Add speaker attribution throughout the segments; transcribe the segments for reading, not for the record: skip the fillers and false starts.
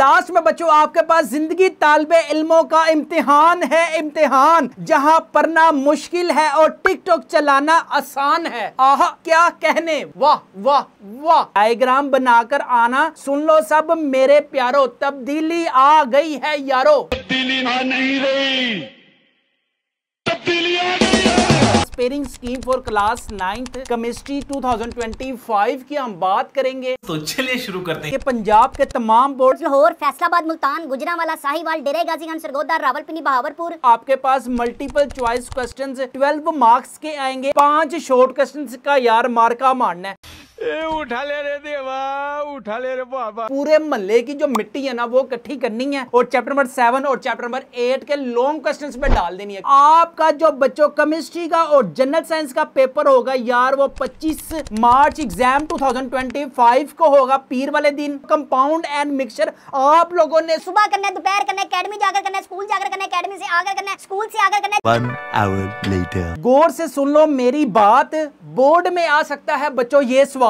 Speaker 1: Last में बच्चों आपके पास जिंदगी तालिबे इल्मों का इम्तिहान है, इम्तिहान जहां पढ़ना मुश्किल है और टिकटॉक चलाना आसान है। आहा क्या कहने, वाह वाह वाह। डायग्राम बनाकर आना, सुन लो सब मेरे प्यारो, तब्दीली आ गई है यारो।
Speaker 2: तब्दीली आ नहीं रही, तब्दीली आ गई है।
Speaker 1: Sparing scheme for class 9th chemistry 2025 की हम बात करेंगे।
Speaker 3: तो चलिए शुरू करते हैं।
Speaker 1: पंजाब के तमाम बोर्ड
Speaker 4: लाहौर, फैसलाबाद, मुल्तान, गुजरांवाला, साहिवाल, डेरा गाजी खान, सरगोदा, रावलपिंडी, बहावलपुर।
Speaker 1: आपके पास मल्टीपल चॉइस क्वेश्चंस 12 मार्क्स के आएंगे। 5 शॉर्ट क्वेश्चंस का यार मार्का मारना है।
Speaker 2: उठा ले रे देवा, उठा ले रे बाबा।
Speaker 1: पूरे महल्ले की जो मिट्टी है ना वो इकट्ठी करनी है और चैप्टर नंबर 7 और चैप्टर नंबर 8 के लॉन्ग क्वेश्चंस पे डाल देनी है। आपका जो बच्चों केमिस्ट्री का और जनरल साइंस का पेपर होगा यार वो 25 मार्च एग्जाम 2025 को होगा, पीर वाले दिन। कंपाउंड एंड मिक्सचर आप लोगों ने
Speaker 4: सुबह करना है, दोपहर करना है, अकेडमी जाकर करना है, स्कूल जाकर करना है, अकेडमी से आकर करना है, स्कूल से आकर करना है।
Speaker 5: 1 hour later.
Speaker 1: गौर से सुन लो मेरी बात, बोर्ड में आ सकता है बच्चों ये सवाल।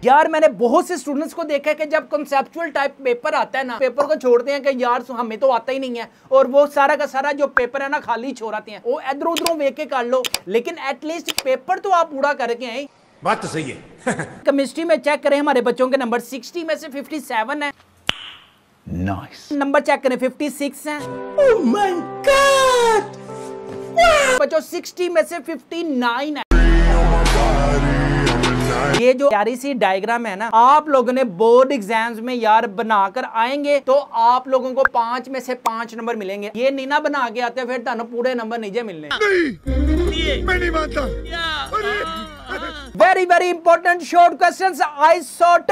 Speaker 1: यार मैंने बहुत से स्टूडेंट्स को देखा है कि जब कॉन्सेप्चुअल टाइप पेपर आता है ना, पेपर को छोड़ते हैं कि यार हमें तो आता ही नहीं है, और वो सारा का सारा जो पेपर है ना खाली छोड़ाते हैं। वो इधर उधरों वेख के कर लो, लेकिन एटलीस्ट पेपर तो आप पूरा करके आए।
Speaker 2: बात तो सही है।
Speaker 1: केमिस्ट्री में चेक करें, हमारे बच्चों के नंबर 60 में से 57 है।
Speaker 5: Nice.
Speaker 1: नंबर चेक करें 56 है। Oh my God! बच्चों 60 में से 59 है। ये जो प्यारी सी डायग्राम है ना, आप लोगों ने बोर्ड एग्जाम्स में यार बनाकर आएंगे तो आप लोगों को 5 में से 5 नंबर मिलेंगे। ये नहीं ना बना के आते फिर ਤੁਹਾਨੂੰ पूरे नंबर नहीं मिलने।
Speaker 2: मैं नहीं मानता।
Speaker 1: Very very important short questions, isotopes.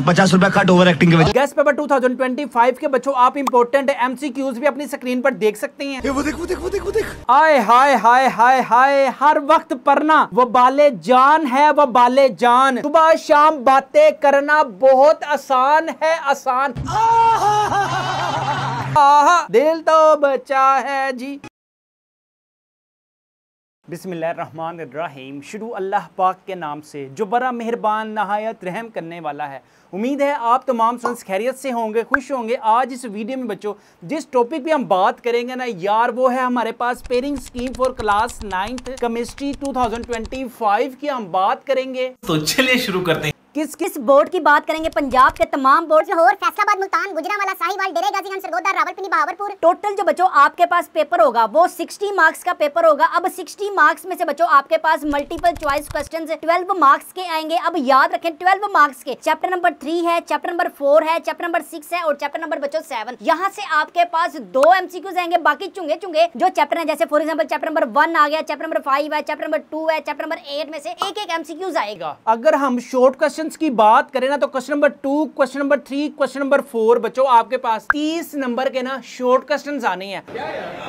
Speaker 5: 50 रुपया कट ओवर एक्टिंग के वजह।
Speaker 1: गेस्ट पेपर 2025 के बच्चों आप इंपॉर्टेंट एमसीक्यूज भी अपनी स्क्रीन पर देख सकते हैं।
Speaker 2: वो देख, वो देख, वो देख, वो देख।
Speaker 1: आय हाय हाय हाय हाय, हर वक्त पढ़ना वो बाले जान है, वो बाले जान। सुबह शाम बातें करना बहुत आसान है, आसान। आहा दिल तो बचा है जी। बिस्मिल्लाहिर्रहमानिर्रहीम। शुरू अल्लाह पाक के नाम से जो बड़ा मेहरबान नहायत रहम करने वाला है। उम्मीद है आप तमाम फ्रेंड्स खैरियत से होंगे, खुश होंगे। आज इस वीडियो में बच्चों जिस टॉपिक पे हम बात करेंगे ना यार, वो है हमारे पास pairing scheme for class 9th chemistry 2025 की हम बात करेंगे।
Speaker 3: तो चलिए शुरू करते हैं।
Speaker 4: किस बोर्ड की बात करेंगे? पंजाब के तमाम बोर्ड, लाहौर, फैसलाबाद, मुल्तान, गुजरांवाला, साहिवाल, डेरा गाजी खान, सरगोदा, रावलपिंडी, बहावलपुर। टोटल जो बच्चों आपके पास पेपर होगा वो 60 मार्क्स का पेपर होगा। अब 60 मार्क्स में से बच्चों आपके पास मल्टीपल चॉइस क्वेश्चंस 12 मार्क्स के आएंगे। अब याद रखें 12 मार्क्स के चैप्टर नंबर 3 है, चैप्टर नंबर 4 है, चैप्टर नंबर 6 है और चैप्टर नंबर बच्चों 7। यहाँ से आपके पास 2 एमसीक्यूज आएंगे, बाकी चुंगे चुंगे जो चैप्टर है, जैसे फॉर एग्जाम्पल चैप्टर नंबर 1 आ गया, चैप्टर नंबर 5 है, चैप्टर नंबर 2 है, चैप्टर नंबर 8 में से एक एक एमसीक्यूज आएगा।
Speaker 1: अगर हम शॉर्ट क्वेश्चंस की बात करें ना तो question number 2, question number 3, question number 4 बच्चों आपके पास 30 नंबर के ना शॉर्ट क्वेश्चंस आने हैं।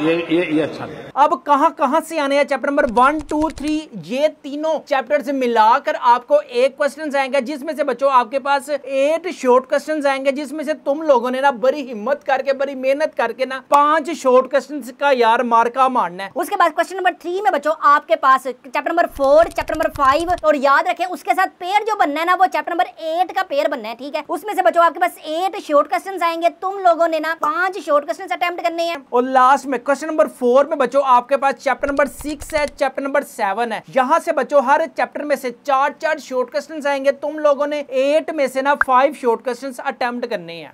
Speaker 2: ये अच्छा।
Speaker 1: अब कहां से आने हैं? चैप्टर नंबर 1, 2, 3 ये तीनों चैप्टर से मिलाकर आपको एक क्वेश्चन आएगा, जिसमें से बच्चों आपके पास 8 शॉर्ट क्वेश्चन आएंगे, जिसमें से तुम लोगों ने ना बड़ी हिम्मत करके, बड़ी मेहनत करके ना 5 शॉर्ट क्वेश्चन का यार मार्का मारना है।
Speaker 4: उसके बाद क्वेश्चन नंबर 3 में बच्चों आपके पास चैप्टर नंबर 4, चैप्टर नंबर 5 और याद रखें उसके साथ पेयर जो बनना है ना वो चैप्टर नंबर 8 का पेयर बनना है, ठीक है। उसमें से बच्चों आपके पास 8 शॉर्ट क्वेश्चंस आएंगे, तुम लोगों ने ना 5 शॉर्ट क्वेश्चंस अटेम्प्ट करने हैं।
Speaker 1: और लास्ट में क्वेश्चन नंबर 4 में बच्चों आपके पास चैप्टर नंबर 6 है, चैप्टर नंबर 7 है। यहाँ से बच्चों हर चैप्टर में से 4 शॉर्ट क्वेश्चंस आएंगे, तुम लोगों ने 8 में से ना 5 शॉर्ट क्वेश्चंस अटेम्प्ट करने हैं।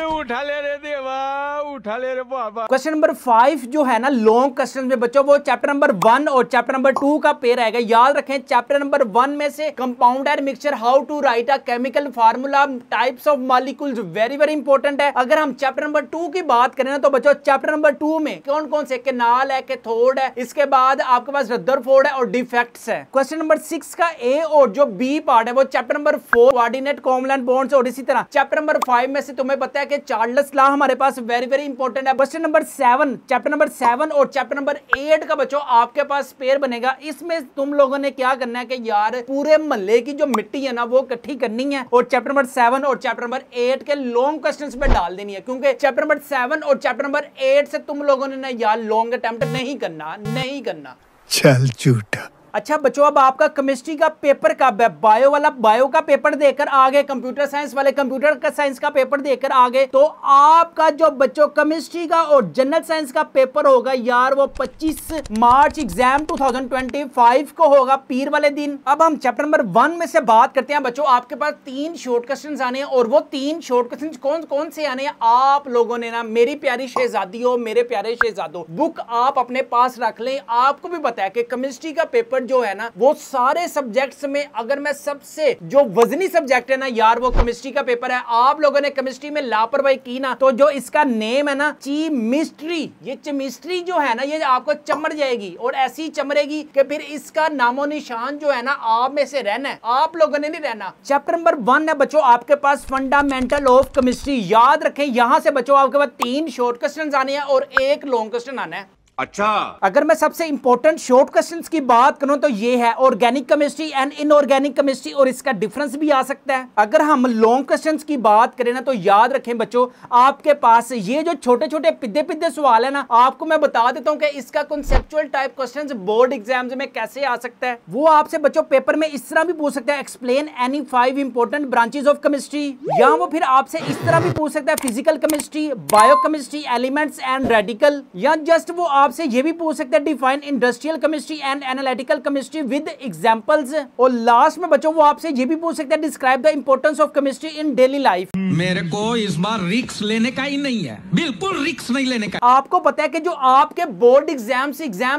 Speaker 2: उठा ले रे देवा, उठा ले रे बाबा।
Speaker 1: क्वेश्चन नंबर 5 जो है ना लॉन्ग क्वेश्चन में बच्चों वो चैप्टर नंबर 1 और चैप्टर नंबर 2 का पेयर आएगा। याद रखें चैप्टर नंबर 1 में से compound and mixture, how to write a chemical formula, types of molecules, very very important है। अगर हम चैप्टर नंबर 2 की बात करें ना तो बच्चों चैप्टर नंबर 2 में कौन कौन से केनाल है, कैथोड है, इसके बाद आपके पास रदरफोर्ड है और डिफेक्ट्स है। क्वेश्चन नंबर 6 का ए और जो बी पार्ट है वो chapter number 4 coordinate covalent bonds, और इसी तरह चैप्टर नंबर 5 में से तुम्हें पता है कि चार्ल्स लॉ हमारे पास वेरी वेरी इंपॉर्टेंट है। क्वेश्चन नंबर 7, चैप्टर नंबर 7 और चैप्टर नंबर 8 का बच्चों आपके पास पेयर बनेगा। इसमें तुम लोगों ने क्या करना है कि यार पूरे महल्ले की जो मिट्टी है ना वो इकट्ठी करनी है और चैप्टर नंबर 7 और चैप्टर नंबर 8 के लॉन्ग क्वेश्चंस पे डाल देनी है, क्योंकि चैप्टर नंबर 7 और चैप्टर नंबर 8 से तुम लोगों ने ना यार लॉन्ग अटेम्प्ट नहीं करना।
Speaker 5: चल झूठा।
Speaker 1: अच्छा बच्चों, अब आपका केमिस्ट्री का पेपर कब है? बायो वाला बायो का पेपर देकर आ गए, कंप्यूटर साइंस वाले कंप्यूटर का साइंस का पेपर देकर आ गए, तो आपका जो बच्चों केमिस्ट्री का और जनरल साइंस का पेपर होगा यार वो 25 मार्च एग्जाम 2025 को होगा, पीर वाले दिन। अब हम चैप्टर नंबर 1 में से बात करते हैं बच्चों। आपके पास 3 शॉर्ट क्वेश्चंस आने हैं और वो 3 शॉर्ट क्वेश्चंस कौन कौन से आने हैं? आप लोगों ने ना, मेरी प्यारी शहजादियों, मेरे प्यारे शहजादों, बुक आप अपने पास रख लें। आपको भी पता है कि केमिस्ट्री का पेपर जो है ना, वो सारे सब्जेक्ट्स में अगर मैं सबसे जो वजनी सब्जेक्ट है ना यार, वो केमिस्ट्री का पेपर है। आप लोगों ने केमिस्ट्री में लापरवाही की ना, तो जो इसका नेम है ना चिमिस्ट्री, ये केमिस्ट्री जो है ना, ये आपको चमड़ जाएगी और ऐसी चमड़ेगी कि फिर इसका नामो निशान जो है ना आप में से रहना है, आप लोगों ने नहीं रहना। चैप्टर नंबर 1 है बच्चों आपके पास फंडामेंटल ऑफ केमिस्ट्री। याद रखें, यहां से बच्चों आपके पास 3 शॉर्ट क्वेश्चन आने हैं और 1 लॉन्ग क्वेश्चन आना है।
Speaker 2: अच्छा,
Speaker 1: अगर मैं सबसे इंपॉर्टेंट शॉर्ट क्वेश्चंस की बात करूं तो ये है organic chemistry and inorganic chemistry, और इसका डिफरेंस भी आ सकता है। अगर हम लॉन्ग क्वेश्चंस की बात करें ना, तो याद रखें बच्चों, आपके पास ये जो छोटे छोटे पिद्दे पिद्दे सवाल है ना, आपको मैं बता देता हूं कि इसका conceptual type questions board exams में कैसे आ सकता है। वो आपसे बच्चों पेपर में इस तरह भी पूछ सकता है, explain any 5 important branches of chemistry, या वो फिर आपसे इस तरह भी पूछ सकता है, physical chemistry, biochemistry, elements and radical, या जस्ट वो आपसे ये भी पूछ सकते हैं, define industrial chemistry and analytical chemistry with examples, और लास्ट में बच्चों वो आपसे ये भी पूछ सकते हैं, describe the importance of chemistry in daily life.
Speaker 6: मेरे को इस बार रिस्क लेने का ही नहीं है, बिल्कुल रिस्क नहीं लेने का।
Speaker 1: आपको पता है कि जो आपके बोर्ड एग्जाम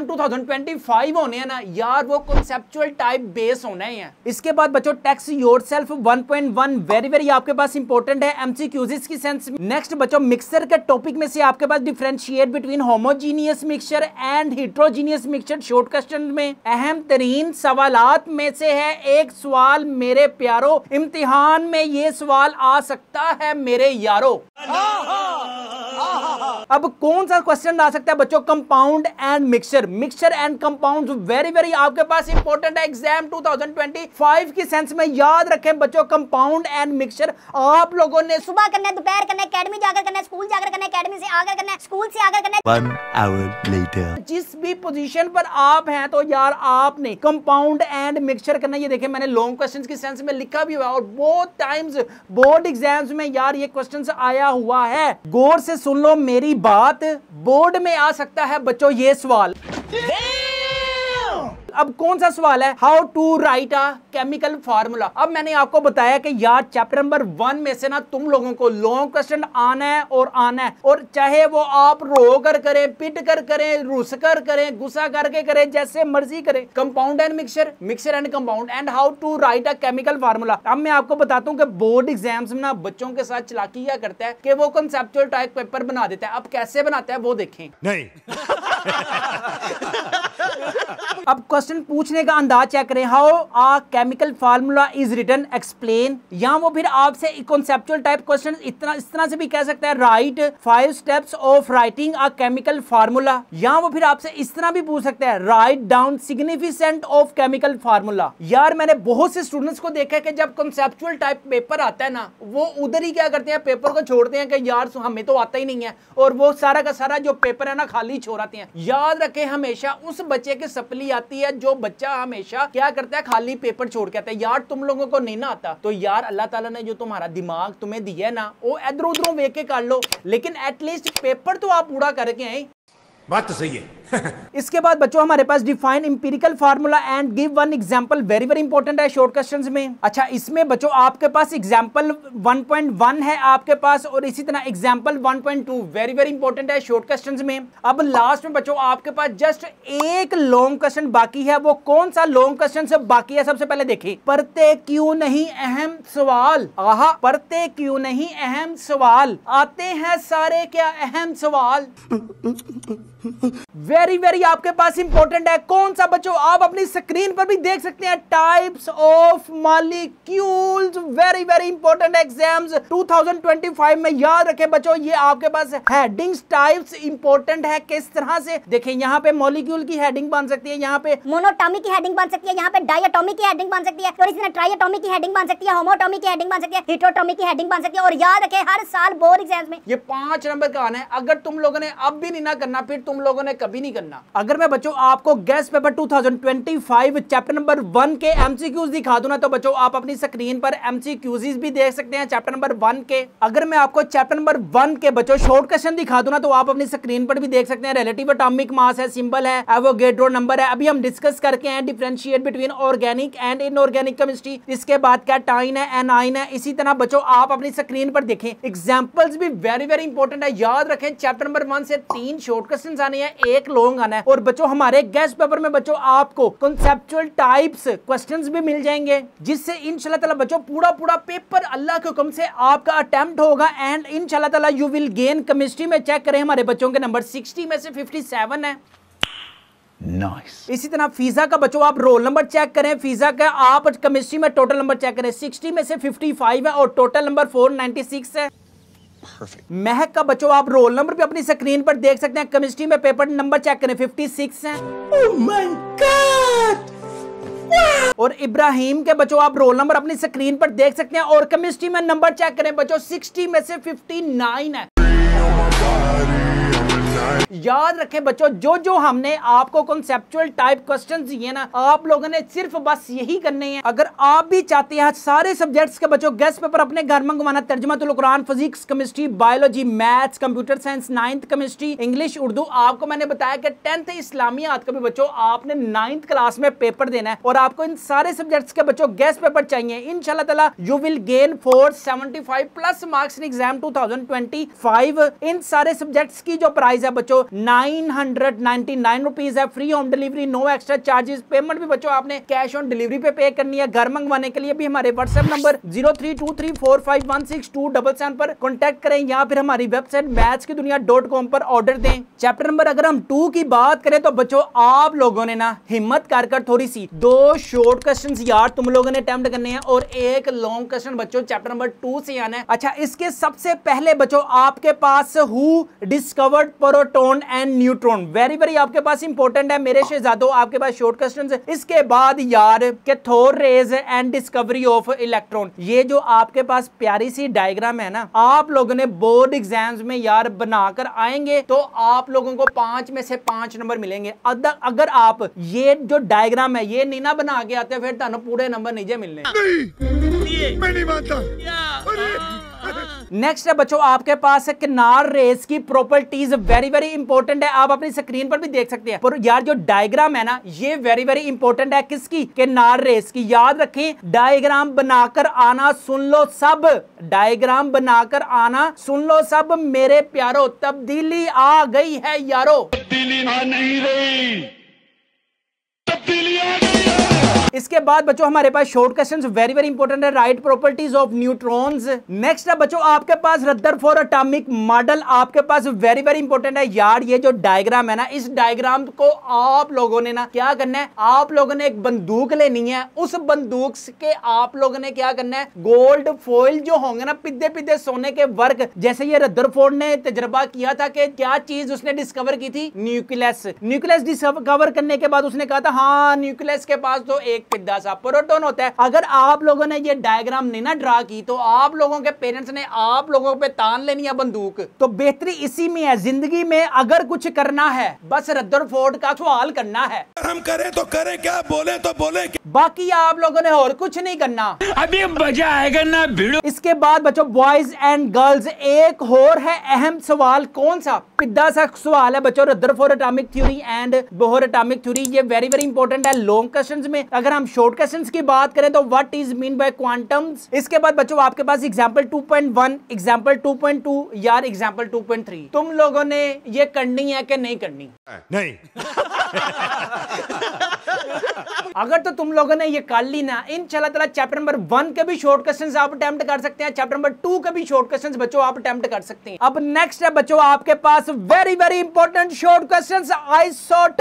Speaker 1: 2025 होने हैं ना यार, वो कॉन्सेप्चुअल टाइप बेस होने हैं। इसके बाद बच्चों टेक्स्ट योरसेल्फ 1.1 वेरी वेरी आपके पास इंपॉर्टेंट है, एमसीक्यूज की सेंस। नेक्स्ट बच्चों मिक्सर के टॉपिक में से आपके पास differentiate between homogeneous mixture and heterogeneous mixture short question में अहम तरीन सवालात में से है एक सवाल मेरे प्यारो, इम्तिहान में ये सवाल आ सकता है मेरे यारो। अब कौन सा क्वेश्चन आ सकता है बच्चों? Compound and mixture, mixture and compound very very आपके पास इंपॉर्टेंट है एग्जाम 2025 की सेंस में। याद रखें बच्चों, कंपाउंड एंड मिक्सचर आप लोगों ने
Speaker 4: सुबह करना है, दोपहर करना है, एकेडमी जाकर करना है, स्कूल जाकर करना है, एकेडमी से आकर करना है, स्कूल से आकर करना है।
Speaker 5: 1 hour later.
Speaker 1: जिस भी पोजीशन पर आप हैं तो यार आपने कंपाउंड एंड मिक्सचर करना। ये देखें मैंने लॉन्ग क्वेश्चंस की सेंस में लिखा भी हुआ है और बहुत टाइम्स बोर्ड एग्जाम्स में यार ये क्वेश्चंस आया हुआ है। गौर से सुन लो मेरी बात, बोर्ड में आ सकता है बच्चों ये सवाल। अब कौन सा सवाल है? How to write a chemical formula. अब मैंने आपको बताया कि यार चैप्टर नंबर 1 में से ना तुम लोगों को लॉन्ग क्वेश्चन आना है और आना है, और चाहे वो आप रो कर करें, पिट कर करें, रुस कर करें, गुस्सा करके करें, जैसे मर्जी करें। Compound and mixture, mixture and compound, and how to write a chemical formula. अब मैं आपको बताता हूँ कि बोर्ड एग्जाम्स में ना बच्चों के साथ चालाकी क्या करता है कि वो कंसेप्चुअल टाइप पेपर बना देता है। अब कैसे बनाता है वो देखें।
Speaker 2: नहीं।
Speaker 1: अब क्वेश्चन पूछने का अंदाज चेक करें। How a chemical formula is written, explain, या वो फिर आपसे कॉन्सेप्चुअल टाइप क्वेश्चन इस तरह से भी कह सकता है, right 5 steps of writing a chemical formula, या वो फिर आपसे इस तरह भी पूछ सकता है, write down significant of chemical formula. यार मैंने बहुत से स्टूडेंट्स को देखा है कि जब कॉन्सेप्चुअल टाइप पेपर आता है ना, वो उधर ही क्या करते हैं, पेपर को छोड़ते हैं कि यार हमें तो आता ही नहीं है, और वो सारा का सारा जो पेपर है ना खाली छोड़ाते हैं। याद रखें हमेशा उस बच्चे के सप्ली आती है जो बच्चा हमेशा क्या करता है, खाली पेपर छोड़ के आता है। यार तुम लोगों को नहीं ना आता तो यार अल्लाह ताला ने जो तुम्हारा दिमाग तुम्हें दिया है ना, वो इधर उधरों वेख के कर लो, लेकिन एटलीस्ट पेपर तो आप पूरा करके आए।
Speaker 2: बात तो सही है।
Speaker 1: इसके बाद बच्चों हमारे पास define empirical formula and give one example, very very important है शॉर्ट क्वेश्चंस में। अच्छा इसमें बच्चों आपके पास एग्जांपल 1.1 है आपके पास, और इसी तरह एग्जांपल 1.2 वेरी वेरी इंपॉर्टेंट है शॉर्ट क्वेश्चंस में। अब लास्ट में बच्चों आपके पास जस्ट एक लॉन्ग क्वेश्चन बाकी है। वो कौन सा लॉन्ग क्वेश्चन सब बाकी है? सबसे पहले देखिए, पढ़ते क्यों नहीं अहम सवाल। आहा, पढ़ते क्यों नहीं अहम सवाल, आते हैं सारे क्या अहम सवाल। वेरी वेरी आपके पास इंपॉर्टेंट है। कौन सा बच्चों? आप अपनी स्क्रीन पर भी देख सकते हैं, types of molecules, very very important exams 2025 में। याद रखें बच्चों ये आपके पास हेडिंग्स टाइप्स इंपॉर्टेंट है। किस तरह से देखें, यहाँ पे मॉलिक्यूल की हेडिंग बन सकती है, यहाँ पे
Speaker 4: मोनोटॉमिक की हेडिंग बन सकती है, यहाँ पे डायटोमिक की हेडिंग बन सकती है, और इसी तरह ट्राइएटोमिक की हेडिंग बन सकती है, होमोटोमिक की हेडिंग बन सकती है, हेटेरोटोमिक की हेडिंग बन सकती है। और याद रखें हर साल बोर्ड एग्जाम्स में
Speaker 1: ये 5 नंबर का आना है। अगर तुम लोगों ने अब भी नहीं ना करना, फिर तुम तुम लोगों ने कभी नहीं करना। अगर मैं बच्चों आपको गेस्ट पेपर 2025 चैप्टर नंबर 1 के एमसीक्यूज दिखा दूं ना, तो बच्चों आप अपनी स्क्रीन पर एमसीक्यूज भी देख सकते हैं चैप्टर नंबर 1 के। अगर मैं आपको चैप्टर नंबर 1 के बच्चों शॉर्ट क्वेश्चन दिखा दूं ना, तो आप अपनी स्क्रीन पर भी देख सकते हैं। रिलेटिव एटॉमिक मास है, सिंबल है, एवोगैड्रो नंबर है। अभी हम डिस्कस करके हैं differentiate between organic and inorganic chemistry. इसके बाद कैटाइन है, एनाइन है। इसी तरह बच्चों आप अपनी स्क्रीन पर देखें, एग्जांपल्स भी वेरी वेरी इंपॉर्टेंट है। याद रखें चैप्टर नंबर 1 से 3 शॉर्ट क्वेश्चंस आने हैं, 1 लॉन्ग आना है। और बच्चों हमारे गेस्ट पेपर में बच्चों आपको कॉन्सेप्चुअल टाइप्स क्वेश्चंस भी मिल जाएंगे, जिससे इंशाल्लाह ताला बच्चों पूरा पेपर अल्लाह के हुक्म से आपका अटेम्प्ट होगा। एंड इंशाल्लाह ताला यू विल गेन। केमिस्ट्री में चेक करें, हमारे बच्चों के नंबर 60 में से 57 है।
Speaker 5: Nice.
Speaker 1: इसी तरह फीजा का बच्चों आप रोल नंबर चेक करें। फीजा का आप केमिस्ट्री में टोटल नंबर चेक करें, 60 में से 55 है और टोटल नंबर 496 है। महक का बच्चों आप रोल नंबर भी अपनी स्क्रीन पर देख सकते हैं। केमिस्ट्री में पेपर नंबर चेक करें, 56 है। Oh my God! और इब्राहिम के बच्चों आप रोल नंबर अपनी स्क्रीन पर देख सकते हैं। और केमिस्ट्री में नंबर चेक करें बच्चों, 60 में से 59 है। याद रखें बच्चों, जो हमने आपको कॉन्सेप्चुअल टाइप क्वेश्चन दिए ना, आप लोगों ने सिर्फ बस यही करने हैं। अगर आप भी चाहते हैं सारे सब्जेक्ट्स के बच्चों गेस्ट पेपर अपने घर मंगवाना, Tarjumatul Quran, physics, chemistry, biology, maths, computer science, 9th chemistry, English, Urdu, आपको मैंने बताया कि 10th इस्लामियात का भी बच्चों आपने 9th क्लास में पेपर देना है। और आपको इन सारे सब्जेक्ट्स के बच्चों गेस्ट पेपर चाहिए। इंशाल्लाह ताला you will gain 475 plus marks in exam 2025। इन सारे सब्जेक्ट्स की जो प्राइस है बच्चों 999 रुपीज है। Free home delivery, no extra charges. Payment भी बच्चों आपने कैश ऑन डिलीवरी पे करनी है। घर मंगवाने के लिए भी हमारे व्हाट्सएप नंबर 0323451677 पर कॉन्टैक्ट करें, या फिर हमारी वेबसाइट mathskidunia.com पर ऑर्डर दें। चैप्टर नंबर अगर हम 2 की बात करें तो बच्चों आप लोगों ने ना हिम्मत कर थोड़ी सी 2 शॉर्ट क्वेश्चंस यार तुम लोगों ने अटेम्प्ट करने हैं और 1 लॉन्ग क्वेश्चन बच्चों चैप्टर नंबर 2 से आना है। अच्छा, इसके सबसे पहले बच्चों आपके पास who discovered proton and neutron, very very आपके पास इंपॉर्टेंट है मेरे शहजादों, आपके पास शॉर्ट क्वेश्चंस है। इसके बाद यार cathode rays and discovery of electron, ये जो आपके पास प्यारी सी डायग्राम है ना, आप लोगों ने बोर्ड एग्जाम्स में यार बनाकर आएंगे तो आप लोगों को 5 में से 5 नंबर मिलेंगे। अगर आप ये जो डायग्राम है ये नहीं ना बना के आते फिर ਤੁਹਾਨੂੰ पूरे नंबर नहीं मिलने।
Speaker 2: मैं नहीं मानता।
Speaker 1: नेक्स्ट है बच्चों आपके पास है किनार रेस की प्रॉपर्टीज, वेरी वेरी इंपॉर्टेंट है। आप अपनी स्क्रीन पर भी देख सकते हैं। पर यार जो डायग्राम है ना ये वेरी वेरी इंपॉर्टेंट है। किसकी? किनार रेस की। याद रखें, डायग्राम बनाकर आना, सुन लो सब, डायग्राम बनाकर आना, सुन लो सब मेरे प्यारो, तब्दीली आ गई है यारो।
Speaker 2: तब्दीली आ नहीं रही, तब्दीली आ गई है।
Speaker 1: इसके बाद बच्चों हमारे पास short questions very very important है। Write properties of neutrons. Next है बच्चों आपके पास रदरफोर्ड एटॉमिक मॉडल, आपके पास वेरी वेरी इंपॉर्टेंट है। यार ये जो डायग्राम है ना, इस डायग्राम को आप लोगों ने ना क्या करना है, आप लोगों ने एक बंदूक लेनी है। उस बंदूक के आप लोगों ने क्या करना है, गोल्ड फॉइल जो होंगे ना, पिद्दे पिद्दे सोने के वर्क, जैसे ये रदरफोर्ड ने तजर्बा किया था कि क्या चीज उसने डिस्कवर की थी, न्यूक्लियस। न्यूक्लियस डिस्कवर करने के बाद उसने कहा था हाँ न्यूक्लियस के पास तो एक पिद्दा सा प्रोटॉन होता है। अगर आप लोगों ने ये डायग्राम नहीं ना ड्रा की तो आप लोगों के पेरेंट्स ने आप लोगों पे तान लेनी है बंदूक। तो बेहतरी इसी में है, जिंदगी में अगर कुछ करना है बस रदरफोर्ड का सवाल करना है।
Speaker 2: हम करें तो करें क्या, बोले तो बोले क्या,
Speaker 1: बाकी आप लोगों ने और कुछ नहीं करना।
Speaker 6: अभी मजा आएगा ना भिड़ो।
Speaker 1: इसके बाद बच्चों बॉयज एंड गर्ल्स, एक और है अहम सवाल। कौन सा? पिद्दा सा सवाल है बच्चों, Rutherford atomic theory and Bohr atomic theory. ये वेरी वेरी इंपॉर्टेंट है लॉन्ग क्वेश्चंस में। अगर हम शॉर्ट क्वेश्चंस की बात करें तो what is mean bye quantums. इसके बाद बच्चों आपके पास एग्जांपल 2.1, एग्जांपल 2.2, यार एग्जांपल 2.3 तुम लोगों ने ये करनी है कि नहीं करनी?
Speaker 2: नहीं।
Speaker 1: अगर तो तुम लोगों ने ये कर ली ना, इंशाल्लाह ताला चैप्टर नंबर 1 के भी शॉर्ट क्वेश्चंस आप अटेम्प्ट कर सकते हैं, चैप्टर नंबर 2 के भी शॉर्ट क्वेश्चंस बच्चों आप अटेम्प्ट कर सकते हैं। अब नेक्स्ट है बच्चों आपके पास very very important short questions, isotopes.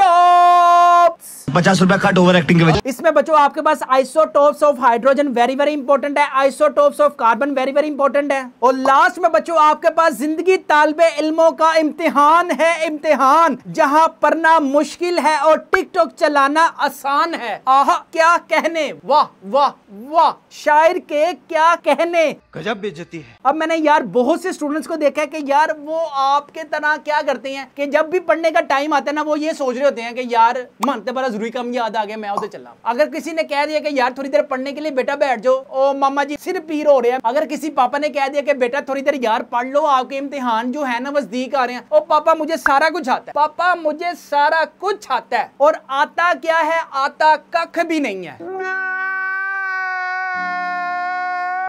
Speaker 5: 50 रुपया कट ओवर एक्टिंग के वजह।
Speaker 1: इसमें बच्चों आपके पास isotopes of hydrogen very very important है, isotopes of carbon very very important है। और लास्ट में बच्चों आपके पास जिंदगी तालिबे इल्मों का इम्तिहान है, इम्तिहान जहां पढ़ना मुश्किल है और टिकटॉक चलाना आसान है। आहा क्या कहने, वाह वाह वाह, शायर के क्या कहने।
Speaker 5: गजब बेइज्जती है।
Speaker 1: अब मैंने यार बहुत से स्टूडेंट्स को देखा है कि यार वो आपके तरह क्या करते हैं कि जब भी पढ़ने का टाइम आता है ना, वो ये सोच रहे होते हैं कि यार मानते बड़ा जरूरी काम याद आ गया, मैं उधर चला। अगर किसी ने कह दिया कि यार थोड़ी देर पढ़ने के लिए बेटा बैठ जाओ, ओ मामा जी सिर पीर हो रहे हैं। अगर किसी पापा ने कह दिया कि बेटा थोड़ी देर यार पढ़ लो, आपके इम्तिहान जो है ना नजदीक आ रहे हैं, ओ पापा मुझे सारा कुछ आता है, पापा मुझे सारा कुछ आता है। और आता क्या है? आता कख भी नहीं है।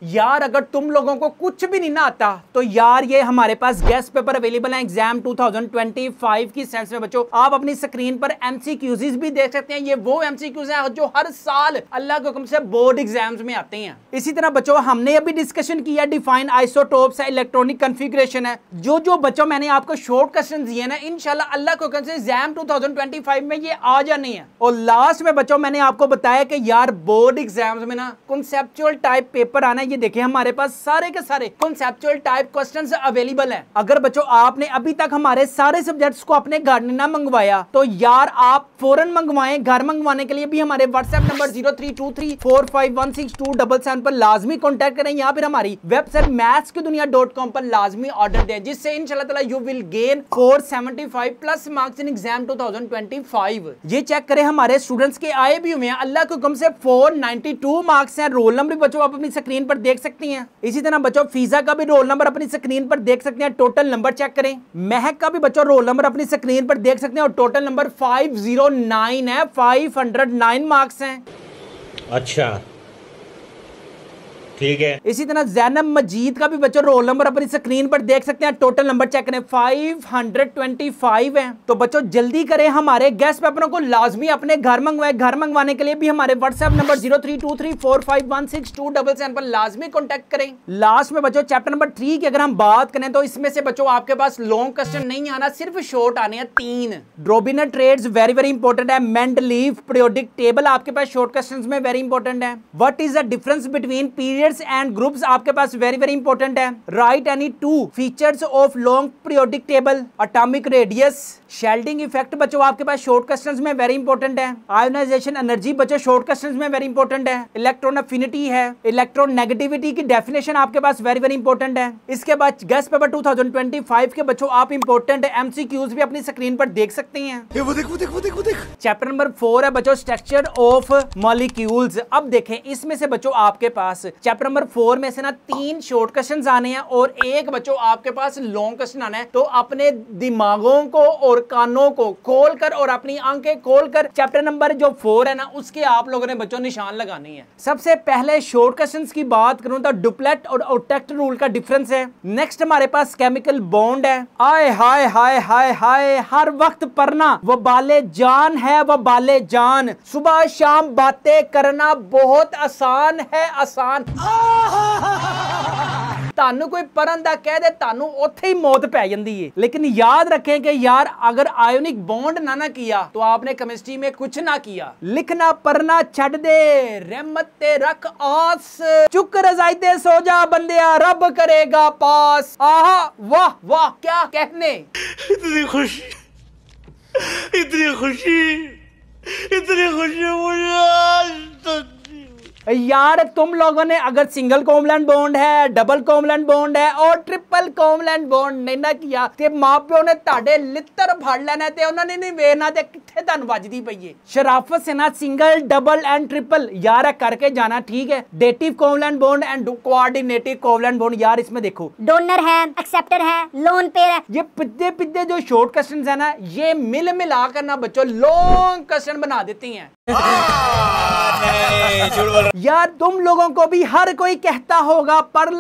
Speaker 1: यार अगर तुम लोगों को कुछ भी नहीं ना आता तो यार ये हमारे पास गेस्ट पेपर अवेलेबल है एग्जाम 2025 की सेंस में। बच्चों आप अपनी स्क्रीन पर एमसीक्यूज भी देख सकते हैं। ये वो एमसीक्यूज हैं जो हर साल अल्लाह के हुक्म से बोर्ड एग्जाम्स में आते हैं। इसी तरह बच्चों हमने अभी डिस्कशन किया डिफाइन आइसोटोप्स है, इलेक्ट्रॉनिक कॉन्फ़िगरेशन है। जो बच्चों मैंने आपको शॉर्ट क्वेश्चन दिए ना, इंशाल्लाह अल्लाह के हुक्म से एग्जाम 2025 में ये आ जानी है। और लास्ट में बच्चों मैंने आपको बताया कि यार बोर्ड एग्जाम्स में ना कॉन्सेप्चुअल टाइप पेपर आना। ये देखिए हमारे पास सारे के सारे कॉन्सेप्चुअल टाइप क्वेश्चंस अवेलेबल हैं। अगर बच्चों आपने अभी तक हमारे सारे सब्जेक्ट्स को अपने घर में ना मंगवाया तो यार आप फौरन मंगवाएं। घर मंगवाने के लिए भी हमारे व्हाट्सएप नंबर 0323451627 पर लाजमी कॉन्टैक्ट करें या फिर हमारी वेबसाइट mathskidunia.com पर लाजमी ऑर्डर दें, जिससे इंशाल्लाह ताला you will gain 475 plus marks in exam 2025। ये चेक करें हमारे स्टूडेंट्स के आए भी हुए हैं अल्लाह के हुक्म से 492 मार्क्स हैं। रोल नंबर बच्चों आप अपनी स्क्रीन पर देख सकती हैं। इसी तरह बच्चों फीजा का भी रोल नंबर अपनी स्क्रीन पर देख सकते हैं। टोटल नंबर चेक करें। महक का भी बच्चों रोल नंबर अपनी स्क्रीन पर देख सकते हैं और टोटल नंबर 509 है। 509 मार्क्स हैं।
Speaker 7: अच्छा ठीक है।
Speaker 1: इसी तरह जैनब मजीद का भी बच्चों रोल नंबर अपनी स्क्रीन पर देख सकते हैं। टोटल नंबर चेक करें 525 है। तो बच्चों जल्दी करें, हमारे गेस्ट पेपरों को लाजमी अपने घर मंगवाए। घर मंगवाने के लिए भी हमारे व्हाट्सएप नंबर 0323451627 पर लाजमी कॉन्टैक्ट करें। लास्ट में बच्चों चैप्टर नंबर 3 की अगर हम बात करें तो इसमें से बच्चों आपके पास लॉन्ग क्वेश्चन नहीं आना, सिर्फ शॉर्ट आने हैं 3। ड्रोबिनर ट्रेड्स वेरी वेरी इंपॉर्टेंट है। मेंडलीव पीरियोडिक टेबल आपके पास शॉर्ट क्वेश्चंस में वेरी इंपॉर्टेंट है। What is the difference between periods and groups आपके पास वेरी वेरी इंपॉर्टेंट है। Right any 2 features of long periodic table. Atomic radius, shielding effect बच्चों आपके पास short questions में very important है। आयोनाइजेशन एनर्जी बच्चों शॉर्ट क्वेश्चंस में वेरी इंपॉर्टेंट है। इलेक्ट्रॉन अफिनिटी है। इलेक्ट्रॉन नेगेटिविटी की डेफिनेशन आपके पास वेरी वेरी इंपॉर्टेंट है। इसके बाद गेस्ट पेपर 2025 के बच्चों आप इंपॉर्टेंट एमसीक्यूज भी अपनी स्क्रीन पर देख सकते हैं।
Speaker 5: वो देख।
Speaker 1: चैप्टर नंबर 4 है बच्चों स्ट्रक्चर ऑफ मॉलिक्यूल्स। अब देखें इसमें से बच्चों आपके पास चैप्टर नंबर 4 में से ना 3 शॉर्ट क्वेश्चंस आने हैं और एक बच्चों आपके पास लॉन्ग क्वेश्चन आना है। तो अपने दिमागों को और कानों को खोलकर और अपनी आंखें खोलकर चैप्टर नंबर जो 4 है ना उसके आप लोगों ने बच्चों निशान लगानी है। सबसे पहले शॉर्ट क्वेश्चंस की बात करूं तो डुप्लेट और ऑक्टेट रूल का डिफरेंस है। नेक्स्ट हमारे पास केमिकल बॉन्ड है। आय हाय हाय हाय हाय, हर वक्त पढ़ना वो बाले जान है, वो बाले जान। सुबह शाम बातें करना बहुत आसान है, आसान। तानू कोई पढ़न दा कह दे तानू उत्थे ही मौत पै जांदी है। लेकिन याद रखें कि यार अगर आयोनिक बॉन्ड ना किया तो आपने केमिस्ट्री में कुछ ना किया। लिखना पढ़ना छड़ दे, रहमत ते रख आस, चुक रजाई ते सो जा बंदिया, रब करेगा पास। आहा वाह वाह क्या कहने।
Speaker 2: इतनी खुशी मुझे आज तक।
Speaker 1: यार तुम लोगों ने अगर सिंगल कोवलेंट बॉन्ड है, डबल कोवलेंट बॉन्ड है और ट्रिपल कोवलेंट बॉन्ड नहीं ना किया ते मां-प्यो ने ताड़े लित्तर फड़ लेना ते उन्होंने नहीं वेखना ते किथे तन वजदी पई है। शराफत से ना सिंगल डबल एंड ट्रिपल यार करके जाना, ठीक है। Dative covalent bond and coordinative covalent bond यार इसमें देखो
Speaker 4: डोनर है, एक्सेप्टर है, लोन पेयर है।
Speaker 1: ये पिद्दे जो शॉर्ट क्वेश्चंस है ना ये मिला कर ना बच्चों लॉन्ग क्वेश्चन बना देती हैं। यार तुम लोगों को भी हर कोई कहता होगा पढ़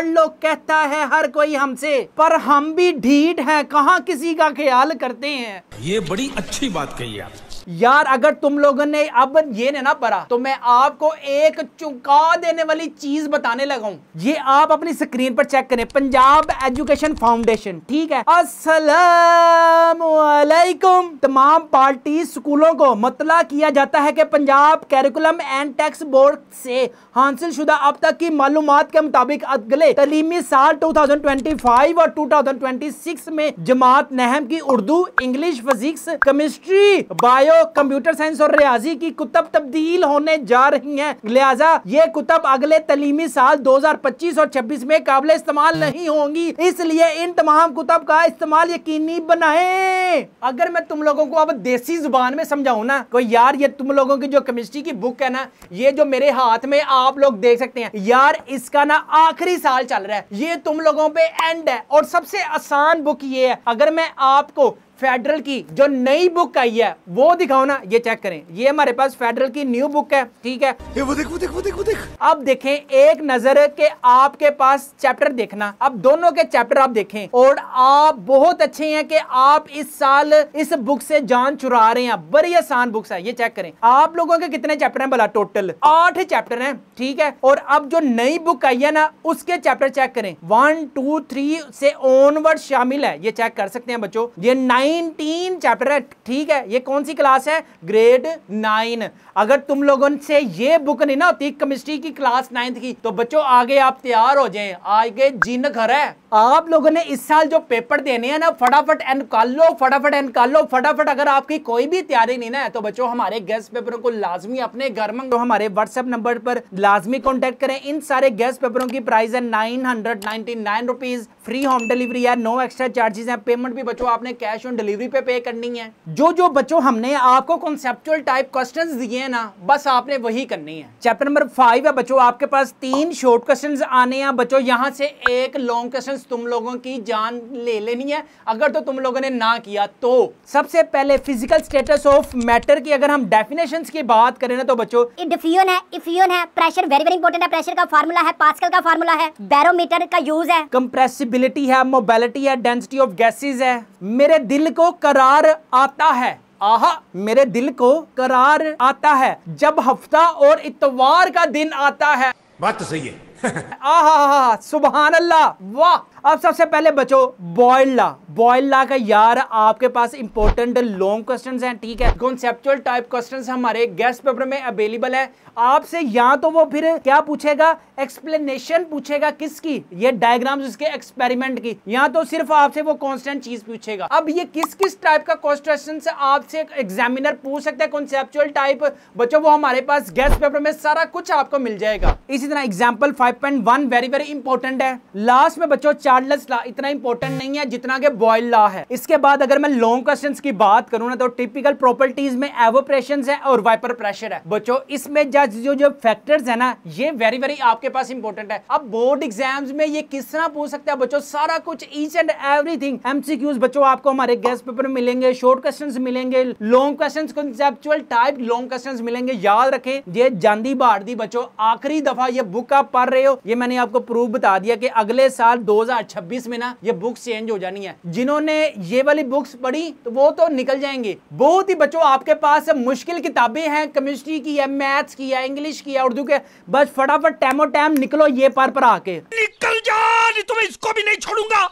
Speaker 1: लो कहता है हर कोई हमसे, पर हम भी ढीठ हैं, कहाँ किसी का ख्याल करते हैं।
Speaker 6: ये बड़ी अच्छी बात कही आप।
Speaker 1: यार अगर तुम लोगों ने अब ये ना पढ़ा तो मैं आपको एक चौंका देने वाली चीज बताने लगा हूं। ये आप अपनी स्क्रीन पर चेक करें, पंजाब एजुकेशन फाउंडेशन, ठीक है। अस्सलाम वालेकुम। तमाम पार्टी स्कूलों को मुतला किया जाता है कि Punjab curriculum and text board से हासिल शुदा अब तक की मालूमात के मुताबिक अगले तालीमी साल 2025 और 2026 में जमात नहम की Urdu, English, physics, chemistry, bio भाइयों कंप्यूटर साइंस और रियाजी की कुतब तब्दील होने जा रही हैं, लिहाजा ये कुतब अगले तलीमी साल 2025 और 26 में काबिल इस्तेमाल नहीं होंगी, इसलिए इन तमाम कुतब का इस्तेमाल यकीनी बनाएं। अगर मैं तुम लोगों को अब देसी जुबान में समझाऊं ना, कोई यार ये तुम लोगों की जो केमिस्ट्री की बुक है ना, ये जो मेरे हाथ में आप लोग देख सकते हैं यार, इसका ना आखिरी साल चल रहा है, ये तुम लोगों पे एंड है और सबसे आसान बुक ये है। अगर मैं आपको फेडरल की जो नई बुक आई है वो दिखाओ ना, ये चेक करें, ये हमारे पास फेडरल की न्यू बुक है, ठीक है।
Speaker 5: ये वो देख।
Speaker 1: अब देखें एक नजर के आपके पास चैप्टर देखना, अब दोनों के चैप्टर आप देखें और आप बहुत अच्छे हैं कि आप इस साल इस बुक से जान चुरा रहे हैं, बड़ी आसान बुक्स है। ये चेक करें आप लोगों के कितने चैप्टर हैं भला, टोटल 8 चैप्टर हैं, ठीक है। और अब जो नई बुक आई है ना उसके चैप्टर चेक करें, 1 2 3 से ऑनवर्ड शामिल है, ये चेक कर सकते हैं बच्चों। ये 19 चैप्टर है, ठीक है। ये कौन सी क्लास है, ग्रेड 9। अगर तुम लोगों से ये बुक नहीं ना होती केमिस्ट्री की क्लास 9th की, तो बच्चों आगे आप तैयार हो जाएं, आगे जिन घर है। आप लोगों ने इस साल जो पेपर देने हैं ना, फटाफट निकाल लो, फटाफट। अगर आपकी कोई भी तैयारी नहीं ना है तो बच्चों हमारे गेस्ट पेपरों को लाजमी अपने घर में, तो हमारे व्हाट्सएप नंबर पर लाजमी कॉन्टेक्ट करें। इन सारे गेस्ट पेपरों की प्राइस है 999 रुपीज, फ्री होम डिलीवरी है, नो एक्स्ट्रा चार्जेस है। पेमेंट भी बच्चों आपने कैश ऑन डिलीवरी पे करनी है। जो बच्चों हमने आपको कॉन्सेप्चुअल टाइप क्वेश्चंस दिए हैं ना, बस आपने वही करनी है। चैप्टर नंबर 5 है बच्चों, आपके पास 3 शॉर्ट क्वेश्चंस आने हैं बच्चों, यहां से एक लॉन्ग क्वेश्चन तुम लोगों की जान ले लेनी है अगर तो तुम लोगों ने ना किया तो। सबसे पहले फिजिकल स्टेटस ऑफ मैटर की अगर हम डेफिनेशंस की बात करें ना तो बच्चों,
Speaker 4: डिफ्यूजन है, इफ्यूजन है, प्रेशर वेरी इंपॉर्टेंट है, प्रेशर का फार्मूला है, पास्कल का फार्मूला है, बैरोमीटर का यूज है,
Speaker 1: कंप्रेसिबिलिटी है, मोबिलिटी है, डेंसिटी ऑफ गैसेस है। मेरे दिल को करार आता है, आहा मेरे दिल को करार आता है जब हफ्ता और इतवार का दिन आता है।
Speaker 5: बात तो सही है।
Speaker 1: आहा सुभान अल्लाह, वाह। अब सबसे पहले बच्चों बॉयल ला का यार आपके पास इंपॉर्टेंट लॉन्ग क्वेश्चंस हैं, ठीक है। कॉन्सेप्चुअल टाइप क्वेश्चंस हमारे गेस्ट पेपर में अवेलेबल है। आपसे या तो वो फिर क्या पूछेगा, एक्सप्लेनेशन पूछेगा, किसकी, ये डायग्राम्स उसके एक्सपेरिमेंट की, या तो सिर्फ आपसे वो कांस्टेंट चीज पूछेगा। अब ये किस टाइप का क्वेश्चन आपसे एग्जामिनर पूछ सकता है कॉन्सेप्चुअल टाइप, बच्चों वो हमारे पास गेस्ट पेपर में सारा कुछ आपको मिल जाएगा। इसी तरह एग्जाम्पल 5.1 वेरी इंपॉर्टेंट है। लास्ट में बच्चों चार्ल्स लॉ इतना इंपॉर्टेंट नहीं है जितना कि बॉयल लॉ है। इसके बाद अगर मैं लॉन्ग क्वेश्चंस की बात करूं ना तो टिपिकल प्रॉपर्टीज में एवोपरेशंस है और वाइपर प्रेशर है बच्चों। इसमें जो फैक्टर्स है ना ये वेरी आपके पास इंपॉर्टेंट है। अब बोर्ड एग्जाम्स में ये किस तरह पूछ सकता है बच्चों, सारा कुछ ईच एंड एवरीथिंग एमसीक्यूज बच्चों आपको हमारे गेस्ट पेपर में मिलेंगे, शॉर्ट क्वेश्चंस मिलेंगे, long questions conceptual type long questions मिलेंगे। याद रखें ये जांदी बाढ़ बच्चों, आखिरी दफा ये बुक आप पढ़ रहे हो, ये मैंने आपको प्रूफ बता दिया कि अगले साल 2026 में ना ये बुक्स चेंज हो जानी है। जिन्होंने ये वाली बुक्स पढ़ी तो वो तो निकल जाएंगे। बहुत ही बच्चों आपके पास मुश्किल किताबें हैं, केमिस्ट्री की है, मैथ्स की है, इंग्लिश की है, उर्दू के, बस फटाफट टाइम निकलो ये पर आके
Speaker 6: निकल जा, नहीं तो मैं इसको भी नहीं छोड़ूंगा।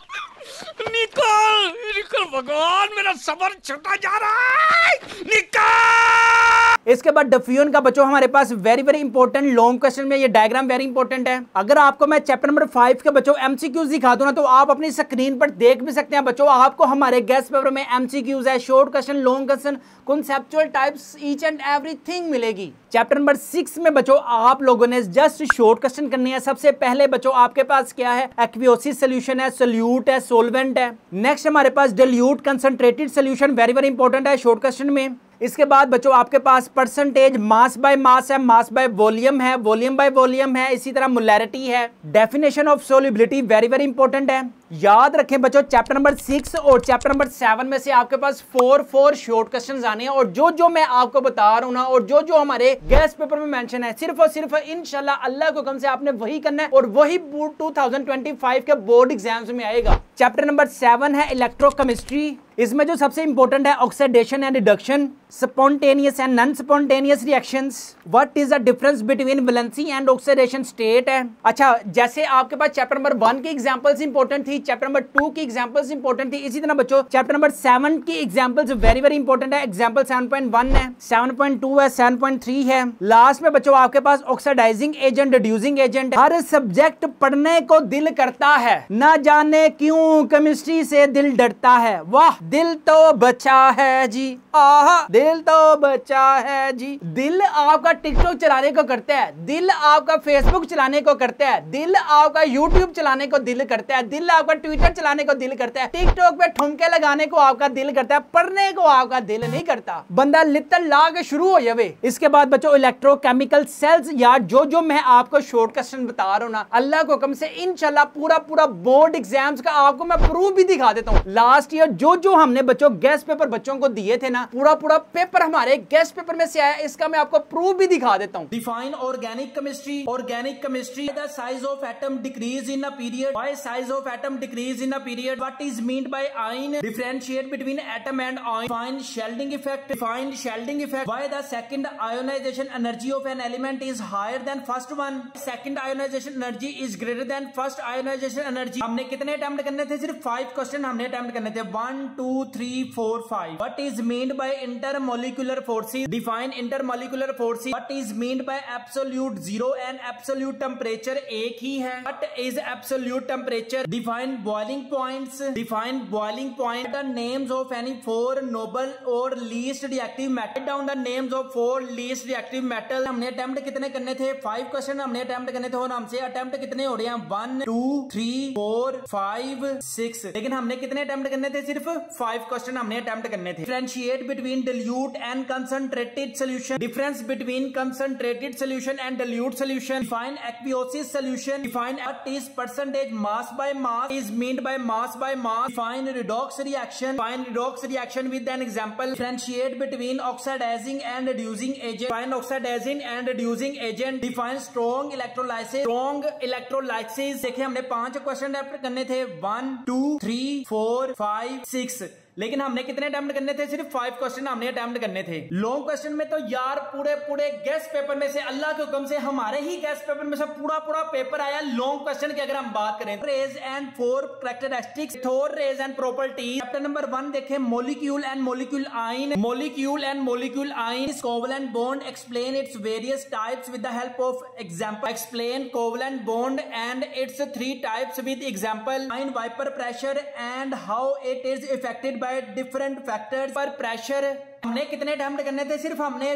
Speaker 6: निकल भगवान, मेरा सबर छूटा जा रहा है, निकल।
Speaker 1: इसके बाद डिफ्यूजन का बच्चों हमारे पास वेरी इंपॉर्टेंट लॉन्ग क्वेश्चन में ये डायग्राम वेरी इंपॉर्टेंट है। अगर आपको मैं चैप्टर नंबर 5 के बच्चों एमसीक्यूज दिखा दूं ना तो आप अपनी स्क्रीन पर देख भी सकते हैं बच्चों। आपको हमारे गेस्ट पेपर में एमसीक्यूज है, short question, long question, conceptual types, each and everything मिलेगी। चैप्टर नंबर 6 में बच्चों आप लोगों ने जस्ट शॉर्ट क्वेश्चन करनी है। सबसे पहले बच्चों आपके पास क्या है, एक्वियोसिस सोल्यूशन है, सोल्यूट है, सोलवेंट है। नेक्स्ट हमारे पास dilute concentrated solution very important है शॉर्ट क्वेश्चन में। इसके बाद बच्चों आपके पास परसेंटेज मास बाय मास है, मास बाय वॉल्यूम है, वॉल्यूम बाय वॉल्यूम है, इसी तरह मोलैरिटी है। Definition of solubility very important है। याद रखें बच्चों चैप्टर नंबर 6 और चैप्टर नंबर 7 में से आपके पास 4 शॉर्ट क्वेश्चंस आने हैं और जो मैं आपको बता रहा हूं ना और जो हमारे गेस्ट पेपर में मेंशन है सिर्फ और सिर्फ इंशाल्लाह अल्लाह के हुक्म से आपने वही करना है और वही 2025 के बोर्ड एग्जाम्स में आएगा। चैप्टर नंबर 7 है इलेक्ट्रोकेमिस्ट्री। इसमें जो सबसे इंपॉर्टेंट है oxidation and reduction, spontaneous and non spontaneous reactions, what is the difference between valency and oxidation state है। अच्छा, जैसे आपके पास चैप्टर नंबर 1 की एग्जांपल्स इंपॉर्टेंट थी, थी, चैप्टर नंबर 2 की एग्जांपल्स इंपॉर्टेंट थी। इसी तरह बच्चों चैप्टर नंबर 7 की एग्जांपल्स वेरी वेरी इंपॉर्टेंट है। एग्जांपल 7.1 है, 7.2 है, 7.3 है। लास्ट में बच्चों आपके पास ऑक्सीडाइजिंग एजेंट, रिड्यूसिंग एजेंट। हर सब्जेक्ट पढ़ने को दिल करता है, ना जाने क्यों केमिस्ट्री से दिल डरता है। वाह दिल तो बचा है जी, आहा दिल तो बचा है जी। दिल आपका टिकटॉक चलाने को करता है, दिल आपका फेसबुक चलाने को करता है, दिल आपका यूट्यूब चलाने को दिल करता है, दिल आपका ट्विटर चलाने को दिल करता है, टिकटॉक पे ठुमके लगाने को आपका दिल करता है, पढ़ने को आपका दिल नहीं करता। बंदा लित्तर ला के शुरू हो जावे। इसके बाद बच्चों इलेक्ट्रोकेमिकल सेल्स। यार जो मैं आपको शॉर्ट क्वेश्चन बता रहा हूं ना, अल्लाह के हुक्म से इंशाल्लाह पूरा बोर्ड एग्जाम्स का आपको मैं प्रूफ भी दिखा देता हूं। लास्ट ईयर जो हमने बच्चों गेस्ट पेपर बच्चों को दिए थे ना, पूरा पेपर हमारे गेस्ट पेपर में से आया, इसका मैं आपको प्रूफ भी दिखा देता हूं। Define organic chemistry the size of atom decrease in a period. Why size of atom decrease in a period? What is mean by ion? Differentiate between atom and ion. Define shielding effect. Why the second ionization energy of an element is higher than first one? Second ionization energy is greater than first ionization energy. हमने कितने attempt करने थे? सिर्फ 5 question हमने attempt करने थे। 1 2 3 4 5। What is mean by intermolecular forces? Define intermolecular forces. What is mean by absolute zero and absolute temperature एक ही है। What is absolute temperature? Define boiling points. The names of any 4 noble और least reactive metal. Down the names of 4 least reactive metal. हमने attempt कितने करने थे? 5 question हमने attempt करने थे और हमसे अटेम्प्ट कितने हो रहे हैं? 1 2 3 4 5 6। लेकिन हमने कितने अटेम्प्ट करने थे? सिर्फ 5 क्वेश्चन हमने अटेम्प्ट करने थे। Differentiate between dilute and concentrated solution. Difference between concentrated solution and dilute solution. Define aqueous solution. Define what is percentage mass by mass is meant by mass by mass. Define redox reaction. Define redox reaction with an example. Differentiate between oxidizing and reducing agent. Define oxidizing and reducing agent. Define strong electrolysis. देखिए हमने 5 question attempt करने थे। 1 2 3 4 5 6। लेकिन हमने कितने attempt करने थे? सिर्फ 5 क्वेश्चन हमने अटेम्प्ट करने थे। लॉन्ग क्वेश्चन में तो यार पूरे गेस्ट पेपर में से अल्लाह के हुक्म से हमारे ही गेस्ट पेपर में से पूरा पेपर आया लॉन्ग क्वेश्चन की। अगर हम बात करें rays and 4 characteristics, 4 rays and property. Chapter number 1 देखें molecule and molecule ion. Covalent bond, explain its various types with the help of example. Explain covalent bond and its 3 types with example. Ion vapour pressure and how it is affected by different factors पर pressure. हमने कितने attempt करने थे? सिर्फ हमने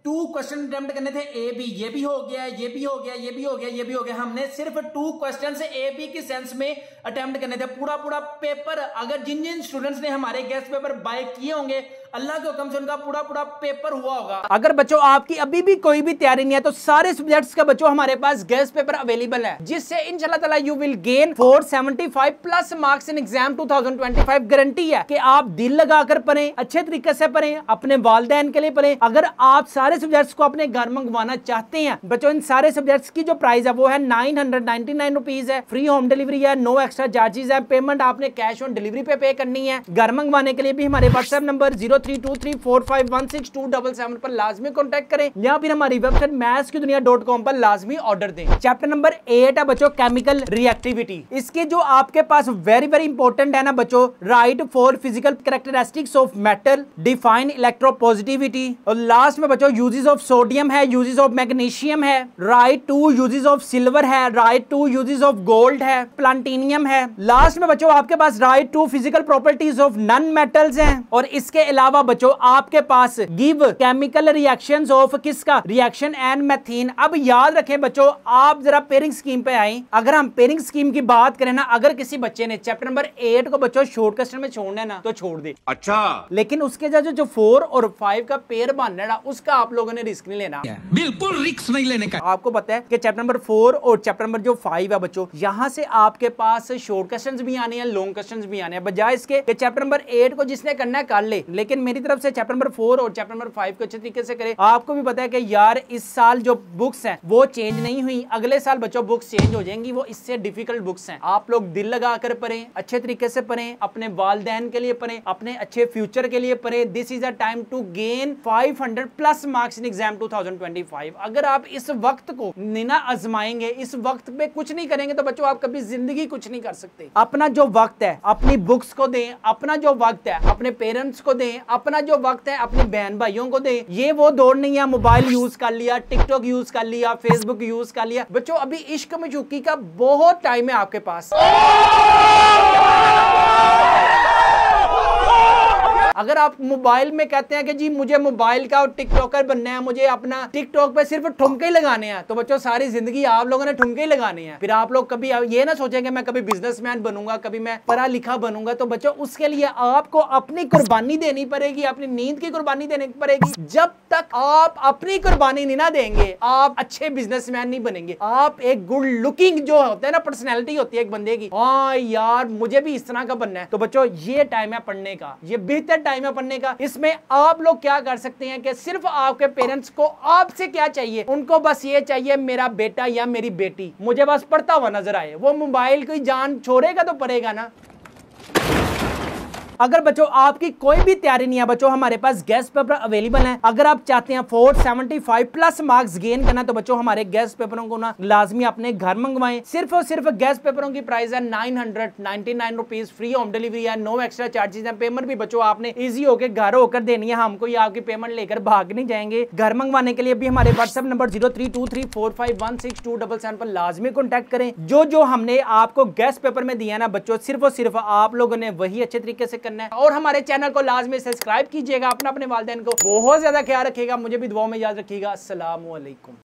Speaker 1: 2 question attempt करने थे। A B, ये भी हो गया, ये भी हो गया, ये भी हो गया, ये भी हो गया। हमने सिर्फ 2 क्वेश्चन से ए बी की सेंस में अटेम्प्ट करने थे। पूरा पेपर अगर जिन स्टूडेंट्स ने हमारे गेस्ट पेपर बाय किए होंगे, अल्लाह के हुक्म से उनका पूरा पेपर हुआ होगा। अगर बच्चों आपकी अभी भी कोई भी तैयारी नहीं है तो सारे सब्जेक्ट्स का बच्चों हमारे पास गेस्ट पेपर अवेलेबल है, जिससे इंशाल्लाह ताला you will gain 475 plus marks in exam 2025। Guarantee है कि आप दिल लगाकर पढ़ें, अच्छे तरीके से पढ़ें, अपने वालिदैन के लिए पढ़ें। अगर आप सारे सब्जेक्ट्स को अपने घर मंगवाना चाहते हैं बच्चों, इन सारे सब्जेक्ट्स की जो प्राइस है वो है 999 रुपीज है। फ्री होम डिलीवरी है, नो एक्स्ट्रा चार्जेस है। पेमेंट आपने कैश ऑन डिलीवरी पे करनी है। घर मंगवाने के लिए भी हमारे व्हाट्सएप नंबर 0323451677 पर लाजमी कॉन्टेक्ट करें या फिर हमारी वेबसाइट mathskidunia.com पर लाजमी ऑर्डर दें। चैप्टर नंबर 8 है बच्चों केमिकल रिएक्टिविटी। इसके जो आपके पास वेरी इंपॉर्टेंट है ना बच्चों, write 4 physical characteristics of metal, define electropositivity, और लास्ट में बच्चों यूजेस ऑफ सोडियम है, यूजेस ऑफ मैग्नीशियम है, राइट 2 यूजेस ऑफ सिल्वर है, राइट 2 यूजेस ऑफ गोल्ड है, प्लाटिनियम है। लास्ट में बच्चों आपके पास write 2 physical properties of non metals हैं। और इसके अलावा बच्चों आपके पास गिव केमिकल रिएक्शंस ऑफ किसका? Reaction and methane. अब याद रखें बच्चों, आप जरा पेयरिंग स्कीम पे आए। अगर हम पेयरिंग स्कीम की बात करें ना, अगर किसी बच्चे ने चैप्टर नंबर 8 को बच्चों शॉर्ट क्वेश्चन में छोड़ना है ना तो छोड़ दे।
Speaker 6: अच्छा,
Speaker 1: लेकिन उसके जो 4 और 5 का पेयर बनना है ना, उसका आप लोगों ने रिस्क नहीं लेना,
Speaker 6: बिल्कुल रिस्क नहीं लेने का।
Speaker 1: आपको पता है कि चैप्टर नंबर 4 और चैप्टर नंबर जो 5 है बच्चों, यहाँ से आपके पास शॉर्ट क्वेश्चंस भी आने हैं, लॉन्ग क्वेश्चंस भी आने हैं। बजाय इसके चैप्टर नंबर 8 को जिसने करना है कर ले, लेकिन लेकिन मेरी तरफ से चैप्टर नंबर 4 और चैप्टर नंबर 5 को अच्छे तरीके से करें। आपको भी पता है कि यार इस साल जो बुक्स हैं वो चेंज नहीं हुई, अगले साल बच्चों बुक्स चेंज हो जाएंगी, वो इससे डिफिकल्ट बुक्स हैं। आप लोग दिल लगाकर पढ़ें, अच्छे तरीके से पढ़ें, अपने वालिदैन के लिए पढ़ें, अपने अच्छे फ्यूचर के लिए पढ़ें। This is a time to gain 500+ marks in exam 2025। अगर आप इस वक्त को ना आजमाएंगे, इस वक्त पे कुछ नहीं करेंगे तो बच्चों आप कभी जिंदगी कुछ नहीं कर सकते। अपना जो वक्त है अपनी बुक्स को दें, अपना जो वक्त है अपने पेरेंट्स को दें, अपना जो वक्त है अपने बहन भाइयों को दें। ये वो दौड़ नहीं है मोबाइल यूज कर लिया, टिकटॉक यूज कर लिया, फेसबुक यूज कर लिया। बच्चों अभी इश्क मशूकी का बहुत टाइम है आपके पास। अगर आप मोबाइल में कहते हैं कि जी मुझे मोबाइल का और टिकटॉकर बनना है, मुझे अपना टिकटॉक पे सिर्फ ठुमके ही लगाने हैं, तो बच्चों सारी जिंदगी आप लोगों ने ठुमके ही लगाने हैं। फिर आप लोग कभी ये ना सोचें कि मैं कभी बिजनेसमैन बनूंगा, कभी मैं पढ़ा लिखा बनूंगा। तो बच्चों उसके लिए आपको अपनी कुर्बानी देनी पड़ेगी, अपनी नींद की कुर्बानी देनी पड़ेगी। जब तक आप अपनी कुर्बानी नहीं ना देंगे आप अच्छे बिजनेसमैन नहीं बनेंगे। आप एक गुड लुकिंग जो होता है ना पर्सनैलिटी होती है एक बंदे की, हाँ यार मुझे भी इस तरह का बनना है। तो बच्चों ये टाइम है पढ़ने का, ये बेहतर टाइम है पढ़ने का। इसमें आप लोग क्या कर सकते हैं कि सिर्फ आपके पेरेंट्स को आपसे क्या चाहिए, उनको बस ये चाहिए मेरा बेटा या मेरी बेटी मुझे बस पढ़ता हुआ नजर आए। वो मोबाइल की जान छोड़ेगा तो पढ़ेगा ना। अगर बच्चों आपकी कोई भी तैयारी नहीं है बच्चों, हमारे पास गेस्ट पेपर अवेलेबल हैं। अगर आप चाहते हैं 475+ मार्क्स गेन करना तो बच्चों हमारे गेस्ट पेपरों को ना लाजमी अपने घर मंगवाएं। सिर्फ और सिर्फ गेस्ट पेपरों की प्राइस है 999 रुपीज, फ्री होम डिलीवरी है, नो एक्स्ट्रा चार्जेस है। पेमेंट भी बच्चों आपने इजी होकर घर होकर देनी है, हमको ये आपकी पेमेंट लेकर भाग नहीं जाएंगे। घर मंगवाने के लिए भी हमारे व्हाट्सएप नंबर 0323451627 पर लाजमी कॉन्टैक्ट करें। जो हमने आपको गेस्ट पेपर में दिया ना बच्चों, सिर्फ और सिर्फ आप लोगों ने वही अच्छे तरीके से करना है। और हमारे चैनल को लाजमी सब्सक्राइब कीजिएगा, अपने वालिदैन को बहुत ज्यादा ख्याल रखिएगा, मुझे भी दुआओं में याद रखिएगा। अस्सलाम वालेकुम।